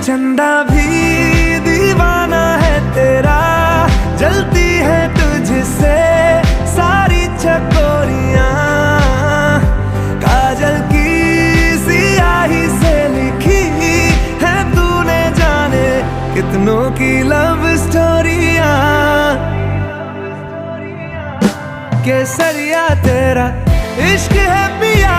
चंदा भी दीवाना है तेरा, जलती है तुझसे सारी चकोरियां। काजल की सियाही से लिखी है तूने जाने कितनों की लव स्टोरियां। केसरिया तेरा इश्क है पिया,